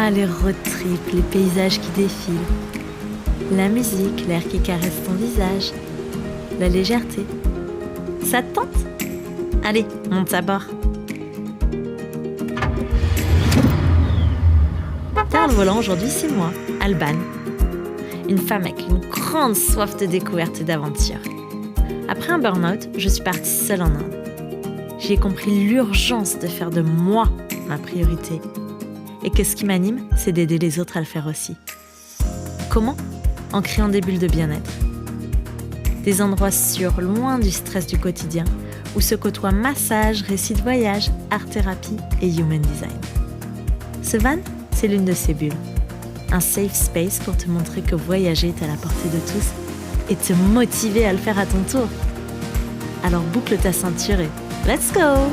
Ah, les road trips, les paysages qui défilent. La musique, l'air qui caresse ton visage. La légèreté. Ça te tente ? Allez, monte à bord. Derrière le volant, aujourd'hui, c'est moi, Alban. Une femme avec une grande soif de découverte et d'aventure. Après un burn-out, je suis partie seule en Inde. J'ai compris l'urgence de faire de moi ma priorité. Et que ce qui m'anime, c'est d'aider les autres à le faire aussi. Comment ? En créant des bulles de bien-être. Des endroits sûrs, loin du stress du quotidien, où se côtoient massage, récits de voyage, art-thérapie et human design. Ce van, c'est l'une de ces bulles. Un safe space pour te montrer que voyager est à la portée de tous et te motiver à le faire à ton tour. Alors boucle ta ceinture et let's go!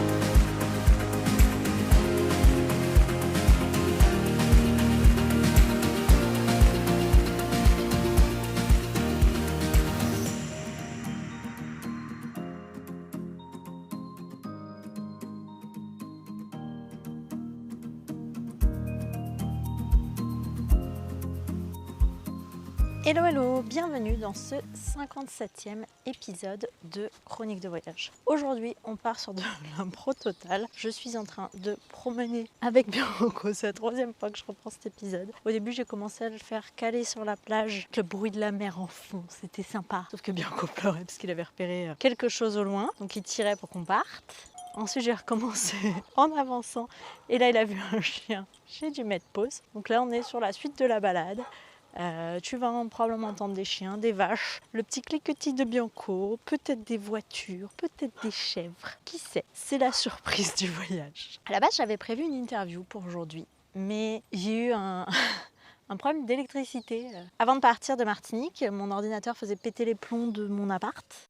Hello hello, bienvenue dans ce 57e épisode de Chronique de voyage. Aujourd'hui on part sur de l'impro total. Je suis en train de promener avec Bianco, c'est la troisième fois que je reprends cet épisode. Au début j'ai commencé à le faire caler sur la plage, avec le bruit de la mer en fond, c'était sympa. Sauf que Bianco pleurait parce qu'il avait repéré quelque chose au loin, donc il tirait pour qu'on parte. Ensuite j'ai recommencé en avançant et là il a vu un chien. J'ai dû mettre pause. Donc là on est sur la suite de la balade. Tu vas probablement entendre des chiens, des vaches, le petit cliquetis de Bianco, peut-être des voitures, peut-être des chèvres. Qui sait ? C'est la surprise du voyage. À la base, j'avais prévu une interview pour aujourd'hui, mais j'ai eu un problème d'électricité. Avant de partir de Martinique, mon ordinateur faisait péter les plombs de mon appart.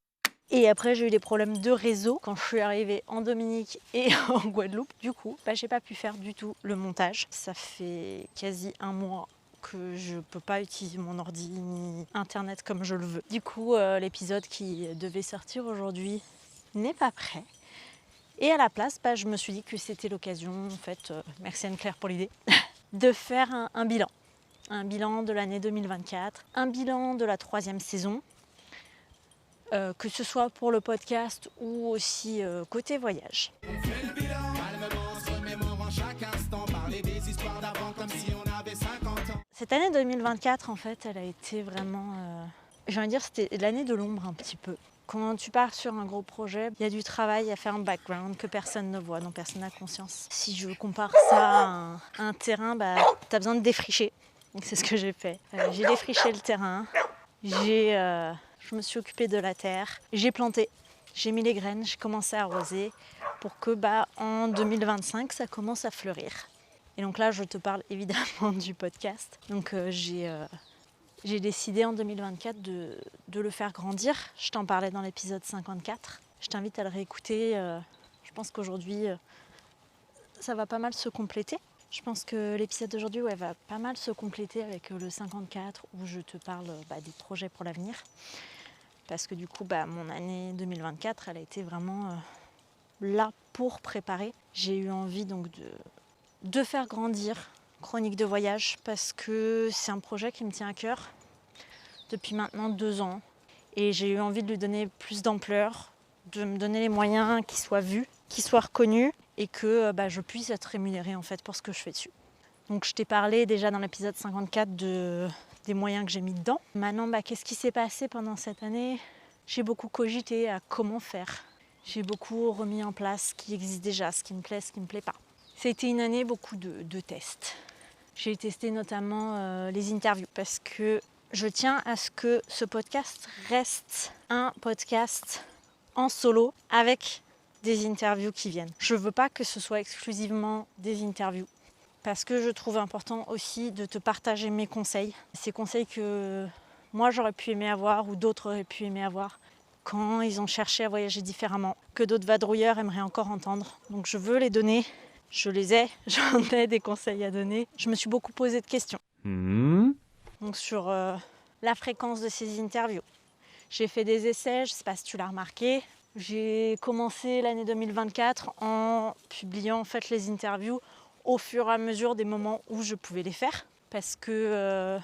Et après, j'ai eu des problèmes de réseau quand je suis arrivée en Dominique et en Guadeloupe. Du coup, j'ai pas pu faire du tout le montage. Ça fait quasi un mois que je peux pas utiliser mon ordi ni internet comme je le veux. Du coup, l'épisode qui devait sortir aujourd'hui n'est pas prêt. Et à la place, je me suis dit que c'était l'occasion, en fait, merci Anne-Claire pour l'idée, de faire un bilan. Un bilan de l'année 2024, un bilan de la 3e saison, que ce soit pour le podcast ou aussi côté voyage. On fait le bilan, calmement, on se remémore en chaque instant, parler des histoires d'avant comme si on avait 50 ans. Cette année 2024, en fait, elle a été vraiment, j'ai envie de dire, c'était l'année de l'ombre un petit peu. Quand tu pars sur un gros projet, il y a du travail à faire en background que personne ne voit, dont personne n'a conscience. Si je compare ça à un terrain, tu as besoin de défricher. Donc c'est ce que j'ai fait. J'ai défriché le terrain, je me suis occupée de la terre, j'ai planté, j'ai mis les graines, j'ai commencé à arroser pour que en 2025 ça commence à fleurir. Et donc là je te parle évidemment du podcast. Donc j'ai décidé en 2024 de le faire grandir. Je t'en parlais dans l'épisode 54. Je t'invite à le réécouter. Je pense qu'aujourd'hui ça va pas mal se compléter. Je pense que l'épisode d'aujourd'hui va pas mal se compléter avec le 54 où je te parle des projets pour l'avenir. Parce que du coup, mon année 2024, elle a été vraiment là pour préparer. J'ai eu envie donc de faire grandir Chronique de voyage parce que c'est un projet qui me tient à cœur depuis maintenant 2 ans. Et j'ai eu envie de lui donner plus d'ampleur, de me donner les moyens qu'il soit vu, qu'il soit reconnu et que je puisse être rémunérée en fait pour ce que je fais dessus. Donc je t'ai parlé déjà dans l'épisode 54 des moyens que j'ai mis dedans. Maintenant, qu'est-ce qui s'est passé pendant cette année ? J'ai beaucoup cogité à comment faire. J'ai beaucoup remis en place ce qui existe déjà, ce qui me plaît, ce qui ne me plaît pas. C'était une année beaucoup de tests. J'ai testé notamment les interviews parce que je tiens à ce que ce podcast reste un podcast en solo avec des interviews qui viennent. Je ne veux pas que ce soit exclusivement des interviews parce que je trouve important aussi de te partager mes conseils. Ces conseils que moi j'aurais pu aimer avoir ou d'autres auraient pu aimer avoir quand ils ont cherché à voyager différemment, que d'autres vadrouilleurs aimeraient encore entendre. Donc je veux les donner, je les ai, j'en ai des conseils à donner. Je me suis beaucoup posé de questions. Donc sur la fréquence de ces interviews. J'ai fait des essais, je ne sais pas si tu l'as remarqué. J'ai commencé l'année 2024 en publiant en fait les interviews au fur et à mesure des moments où je pouvais les faire. Parce que,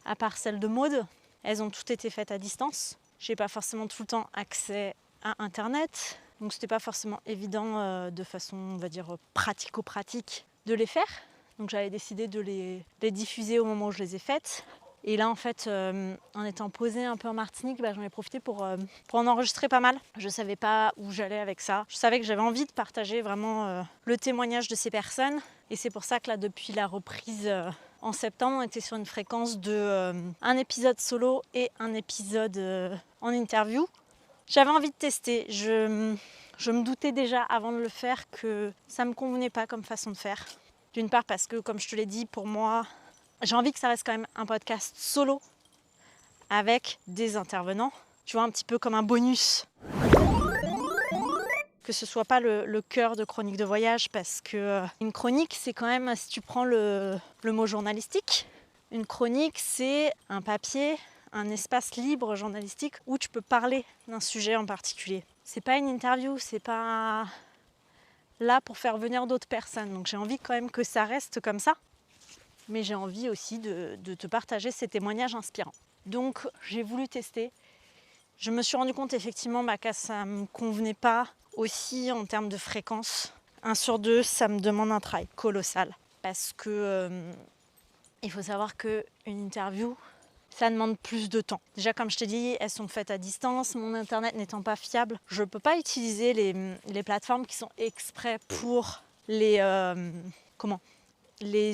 à part celle de Maud, elles ont toutes été faites à distance. J'ai pas forcément tout le temps accès à Internet. Donc c'était pas forcément évident de façon, on va dire, pratico-pratique de les faire. Donc j'avais décidé de les diffuser au moment où je les ai faites. Et là, en fait, en étant posée un peu en Martinique, j'en ai profité pour en enregistrer pas mal. Je savais pas où j'allais avec ça. Je savais que j'avais envie de partager vraiment le témoignage de ces personnes. Et c'est pour ça que là, depuis la reprise en septembre, on était sur une fréquence de un épisode solo et un épisode en interview. J'avais envie de tester. Je me doutais déjà avant de le faire que ça ne me convenait pas comme façon de faire. D'une part parce que, comme je te l'ai dit, pour moi, j'ai envie que ça reste quand même un podcast solo avec des intervenants. Tu vois, un petit peu comme un bonus. Que ce soit pas le cœur de chronique de voyage, parce que une chronique, c'est quand même, si tu prends le mot journalistique, une chronique, c'est un papier, un espace libre journalistique où tu peux parler d'un sujet en particulier. C'est pas une interview, c'est pas là pour faire venir d'autres personnes. Donc j'ai envie quand même que ça reste comme ça. Mais j'ai envie aussi de te partager ces témoignages inspirants. Donc j'ai voulu tester. Je me suis rendu compte effectivement que ça ne me convenait pas aussi en termes de fréquence. 1 sur 2, ça me demande un travail colossal. Parce que il faut savoir qu'une interview, ça demande plus de temps. Déjà, comme je t'ai dit, elles sont faites à distance. Mon internet n'étant pas fiable, je ne peux pas utiliser les plateformes qui sont exprès pour les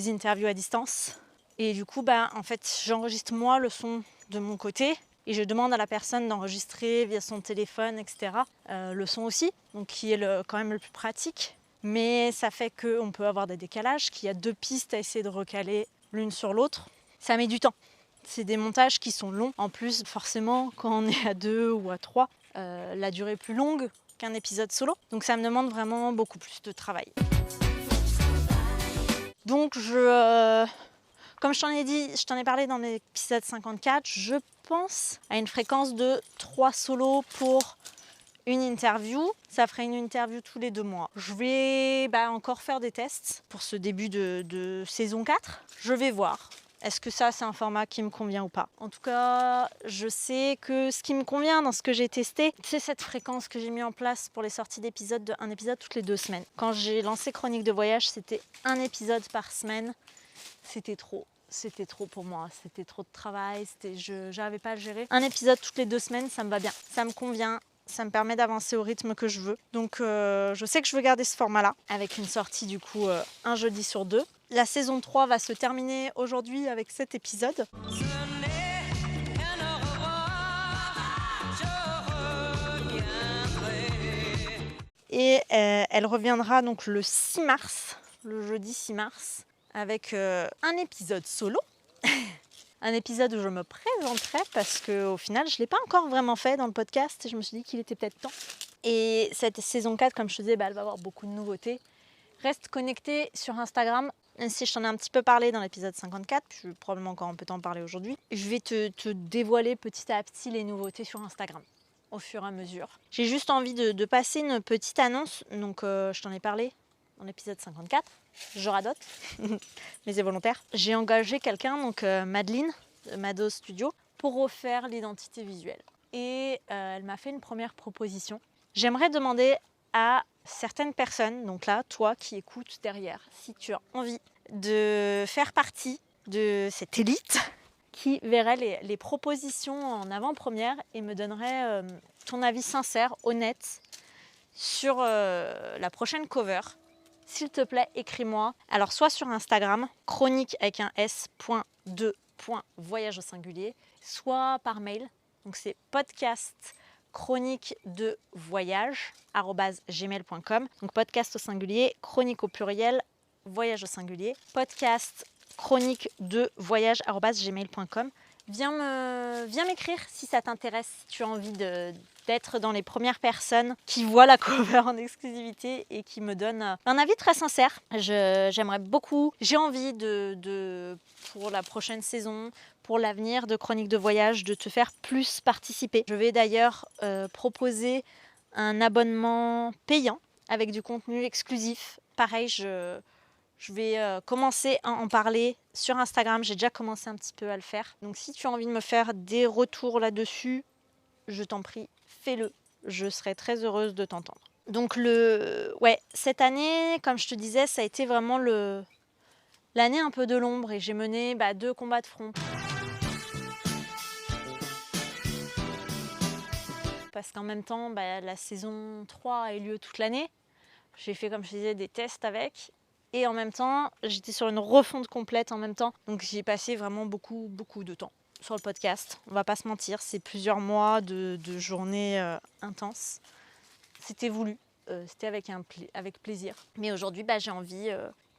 interviews à distance. Et du coup, en fait, j'enregistre moi le son de mon côté et je demande à la personne d'enregistrer via son téléphone, etc. Le son aussi, donc qui est quand même le plus pratique. Mais ça fait qu'on peut avoir des décalages, qu'il y a 2 pistes à essayer de recaler l'une sur l'autre. Ça met du temps. C'est des montages qui sont longs. En plus, forcément, quand on est à 2 ou à 3, la durée est plus longue qu'un épisode solo. Donc ça me demande vraiment beaucoup plus de travail. Donc comme je t'en ai dit, je t'en ai parlé dans l'épisode 54, je pense à une fréquence de 3 solos pour une interview. Ça ferait une interview tous les 2 mois. Je vais encore faire des tests pour ce début de saison 4. Je vais voir. Est-ce que ça, c'est un format qui me convient ou pas? En tout cas, je sais que ce qui me convient dans ce que j'ai testé, c'est cette fréquence que j'ai mis en place pour les sorties d'épisodes, un épisode toutes les 2 semaines. Quand j'ai lancé Chronique de voyage, c'était un épisode par semaine. C'était trop pour moi, c'était trop de travail, je n'avais pas à le gérer. Un épisode toutes les 2 semaines, ça me va bien, ça me convient. Ça me permet d'avancer au rythme que je veux. Donc je sais que je veux garder ce format-là, avec une sortie du coup un jeudi sur 2. La saison 3 va se terminer aujourd'hui avec cet épisode. Et elle reviendra donc le 6 mars, le jeudi 6 mars, avec un épisode solo. Un épisode où je me présenterai parce qu'au final, je ne l'ai pas encore vraiment fait dans le podcast. Je me suis dit qu'il était peut-être temps. Et cette saison 4, comme je te disais, elle va avoir beaucoup de nouveautés. Reste connecté sur Instagram. Même si je t'en ai un petit peu parlé dans l'épisode 54, je vais probablement encore un peu t'en parler aujourd'hui. Je vais te dévoiler petit à petit les nouveautés sur Instagram au fur et à mesure. J'ai juste envie de passer une petite annonce. Donc je t'en ai parlé dans l'épisode 54. Je radote, mais c'est volontaire. J'ai engagé quelqu'un, donc Madeleine, de Mado Studio, pour refaire l'identité visuelle. Et elle m'a fait une première proposition. J'aimerais demander à certaines personnes, donc là, toi qui écoutes derrière, si tu as envie de faire partie de cette élite qui verrait les propositions en avant-première et me donnerait ton avis sincère, honnête, sur la prochaine cover. S'il te plaît, écris-moi. Alors, soit sur Instagram, chronique avec un s.2.voyage au singulier, soit par mail. Donc, c'est podcast chronique de voyage @gmail.com. Donc, podcast au singulier, chronique au pluriel, voyage au singulier, podcast chronique de voyage @gmail.com. Viens m'écrire si ça t'intéresse, si tu as envie d'être dans les premières personnes qui voient la cover en exclusivité et qui me donnent un avis très sincère. J'aimerais beaucoup, j'ai envie pour la prochaine saison, pour l'avenir de Chronique de voyage, de te faire plus participer. Je vais d'ailleurs proposer un abonnement payant avec du contenu exclusif. Pareil, je Je vais commencer à en parler sur Instagram. J'ai déjà commencé un petit peu à le faire. Donc si tu as envie de me faire des retours là-dessus, je t'en prie, fais-le. Je serai très heureuse de t'entendre. Donc cette année, comme je te disais, ça a été vraiment l'année un peu de l'ombre et j'ai mené 2 combats de front. Parce qu'en même temps, la saison 3 a eu lieu toute l'année. J'ai fait, comme je disais, des tests avec. Et en même temps, j'étais sur une refonte complète en même temps. Donc j'y ai passé vraiment beaucoup, beaucoup de temps sur le podcast. On va pas se mentir, c'est plusieurs mois de journées intenses. C'était voulu, c'était avec plaisir. Mais aujourd'hui,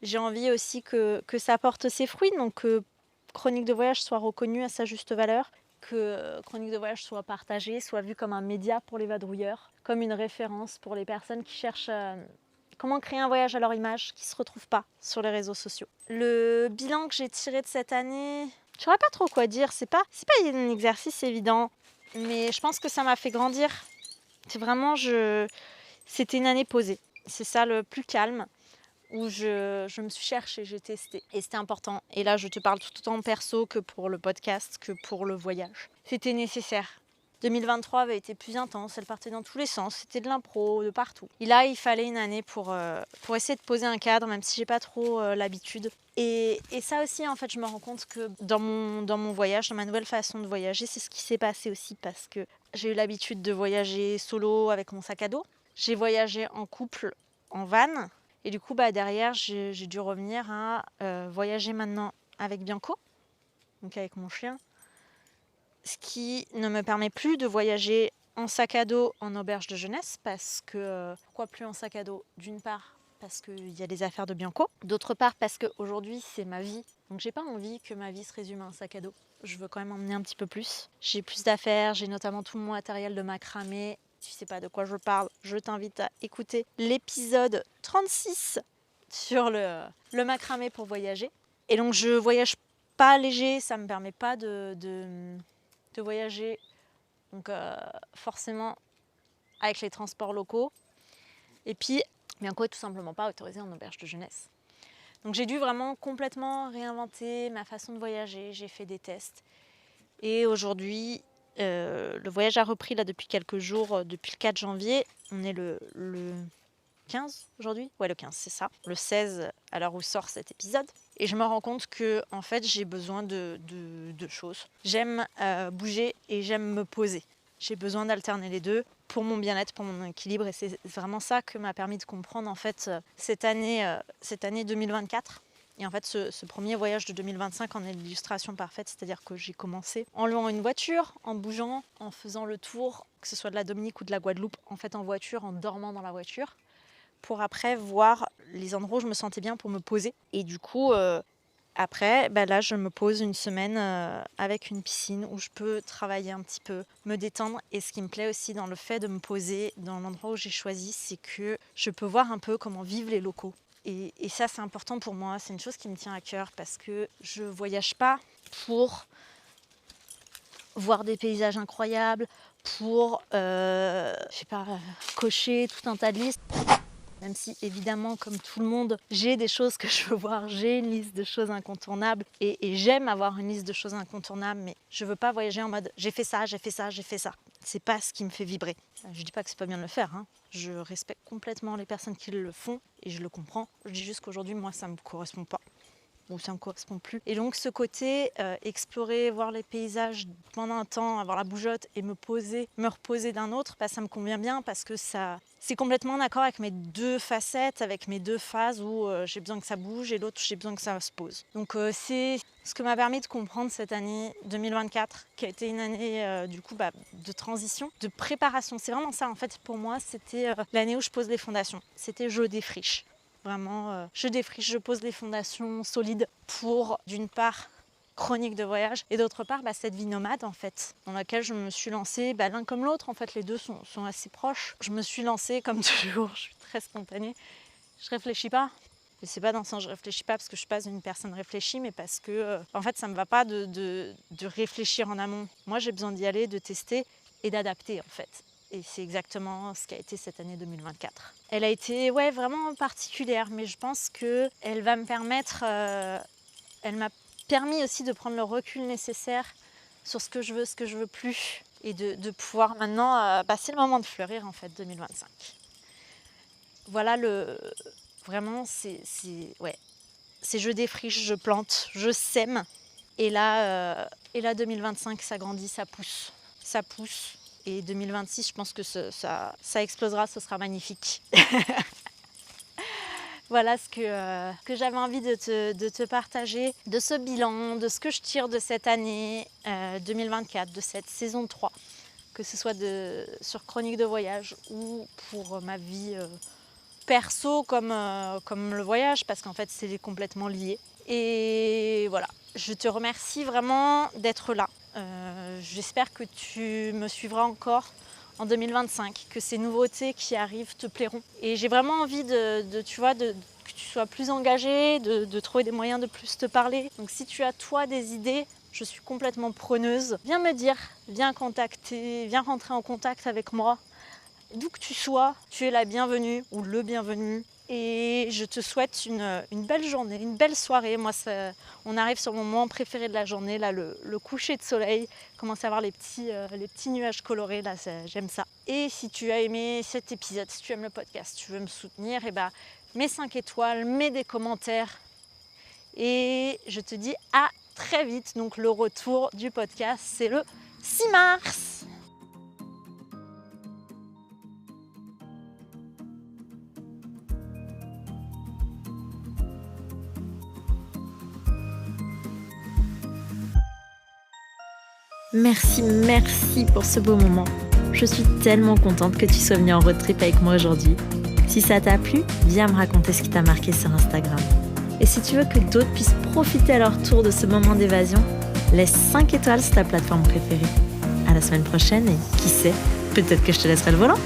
j'ai envie aussi que ça porte ses fruits. Donc que Chronique de voyage soit reconnue à sa juste valeur. Que Chronique de voyage soit partagée, soit vue comme un média pour les vadrouilleurs, comme une référence pour les personnes qui cherchent comment créer un voyage à leur image, qui ne se retrouvent pas sur les réseaux sociaux. Le bilan que j'ai tiré de cette année, je ne saurais pas trop quoi dire, c'est pas un exercice évident, mais je pense que ça m'a fait grandir. C'est vraiment, c'était une année posée, c'est ça le plus calme, où je me suis cherchée, j'ai testé. Et c'était important. Et là, je te parle tout autant perso que pour le podcast, que pour le voyage. C'était nécessaire. 2023 avait été plus intense, elle partait dans tous les sens, c'était de l'impro, de partout. Et là, il fallait une année pour essayer de poser un cadre, même si j'ai pas trop l'habitude. Et ça aussi, en fait, je me rends compte que dans mon voyage, dans ma nouvelle façon de voyager, c'est ce qui s'est passé aussi parce que j'ai eu l'habitude de voyager solo avec mon sac à dos. J'ai voyagé en couple, en van. Et du coup, derrière, j'ai dû revenir à voyager maintenant avec Bianco, donc avec mon chien. Ce qui ne me permet plus de voyager en sac à dos en auberge de jeunesse parce que, pourquoi plus en sac à dos? D'une part, parce qu'il y a les affaires de Bianco. D'autre part, parce qu'aujourd'hui, c'est ma vie. Donc, j'ai pas envie que ma vie se résume à un sac à dos. Je veux quand même emmener un petit peu plus. J'ai plus d'affaires, j'ai notamment tout mon matériel de macramé. Si tu sais pas de quoi je parle, je t'invite à écouter l'épisode 36 sur le macramé pour voyager. Et donc, je voyage pas léger, ça me permet pas de voyager donc forcément avec les transports locaux. Et puis, Bianco est tout simplement pas autorisé en auberge de jeunesse. Donc j'ai dû vraiment complètement réinventer ma façon de voyager. J'ai fait des tests. Et aujourd'hui, le voyage a repris là depuis quelques jours, depuis le 4 janvier. On est le 15 aujourd'hui ? Ouais, le 15, c'est ça. Le 16 à l'heure où sort cet épisode. Et je me rends compte que en fait, j'ai besoin de choses. J'aime bouger et j'aime me poser. J'ai besoin d'alterner les deux pour mon bien-être, pour mon équilibre. Et c'est vraiment ça que m'a permis de comprendre en fait cette année 2024. Et en fait, ce premier voyage de 2025 en est l'illustration parfaite. C'est-à-dire que j'ai commencé en louant une voiture, en bougeant, en faisant le tour, que ce soit de la Dominique ou de la Guadeloupe, en fait en voiture, en dormant dans la voiture, pour après voir les endroits où je me sentais bien pour me poser. Et du coup, après, là, je me pose une semaine avec une piscine où je peux travailler un petit peu, me détendre. Et ce qui me plaît aussi dans le fait de me poser dans l'endroit où j'ai choisi, c'est que je peux voir un peu comment vivent les locaux. Et ça, c'est important pour moi. C'est une chose qui me tient à cœur parce que je voyage pas pour voir des paysages incroyables, pour, cocher tout un tas de listes. Même si, évidemment, comme tout le monde, j'ai des choses que je veux voir, j'ai une liste de choses incontournables et j'aime avoir une liste de choses incontournables, mais je veux pas voyager en mode j'ai fait ça, j'ai fait ça, j'ai fait ça. C'est pas ce qui me fait vibrer. Je dis pas que c'est pas bien de le faire, hein. Je respecte complètement les personnes qui le font et je le comprends. Je dis juste qu'aujourd'hui, moi, ça me correspond pas. Ou ça me correspond plus. Et donc ce côté explorer, voir les paysages pendant un temps, avoir la bougeotte et me reposer d'un autre, ça me convient bien parce que c'est complètement en accord avec mes deux facettes, avec mes deux phases où j'ai besoin que ça bouge et l'autre j'ai besoin que ça se pose. Donc c'est ce que m'a permis de comprendre cette année 2024 qui a été une année de transition, de préparation. C'est vraiment ça en fait pour moi, c'était l'année où je pose les fondations. C'était je défriche. Vraiment, je défriche, je pose les fondations solides pour, d'une part, Chronique de voyage et d'autre part, cette vie nomade, en fait, dans laquelle je me suis lancée, l'un comme l'autre, en fait, les deux sont assez proches. Je me suis lancée, comme toujours, je suis très spontanée, je réfléchis pas. Et c'est pas dans le sens je réfléchis pas parce que je suis pas une personne réfléchie, mais parce que, en fait, ça me va pas de réfléchir en amont. Moi, j'ai besoin d'y aller, de tester et d'adapter, en fait. Et c'est exactement ce qu'a été cette année 2024. Elle a été vraiment particulière, mais je pense qu'elle va me permettre... elle m'a permis aussi de prendre le recul nécessaire sur ce que je veux plus. Et de pouvoir maintenant... c'est le moment de fleurir en fait, 2025. Voilà vraiment, c'est je défriche, je plante, je sème. Et là 2025, ça grandit, ça pousse. Ça pousse. Et 2026, je pense que ça explosera, ce sera magnifique. Voilà ce que j'avais envie de te partager, de ce bilan, de ce que je tire de cette année 2024, de cette saison 3, que ce soit sur Chronique de voyage ou pour ma vie perso comme le voyage, parce qu'en fait c'est complètement lié. Et voilà, je te remercie vraiment d'être là. J'espère que tu me suivras encore en 2025, que ces nouveautés qui arrivent te plairont. Et j'ai vraiment envie que tu sois plus engagé, de trouver des moyens de plus te parler. Donc si tu as toi des idées, je suis complètement preneuse. Viens me dire, viens contacter, viens rentrer en contact avec moi. D'où que tu sois, tu es la bienvenue ou le bienvenu. Et je te souhaite une belle journée, une belle soirée. Moi, on arrive sur mon moment préféré de la journée, là, le coucher de soleil. Commence à voir les petits nuages colorés, là, j'aime ça. Et si tu as aimé cet épisode, si tu aimes le podcast, tu veux me soutenir, mets 5 étoiles, mets des commentaires. Et je te dis à très vite. Donc le retour du podcast, c'est le 6 mars. Merci pour ce beau moment. Je suis tellement contente que tu sois venue en road trip avec moi aujourd'hui. Si ça t'a plu, viens me raconter ce qui t'a marqué sur Instagram. Et si tu veux que d'autres puissent profiter à leur tour de ce moment d'évasion, laisse 5 étoiles sur ta plateforme préférée. À la semaine prochaine et qui sait, peut-être que je te laisserai le volant.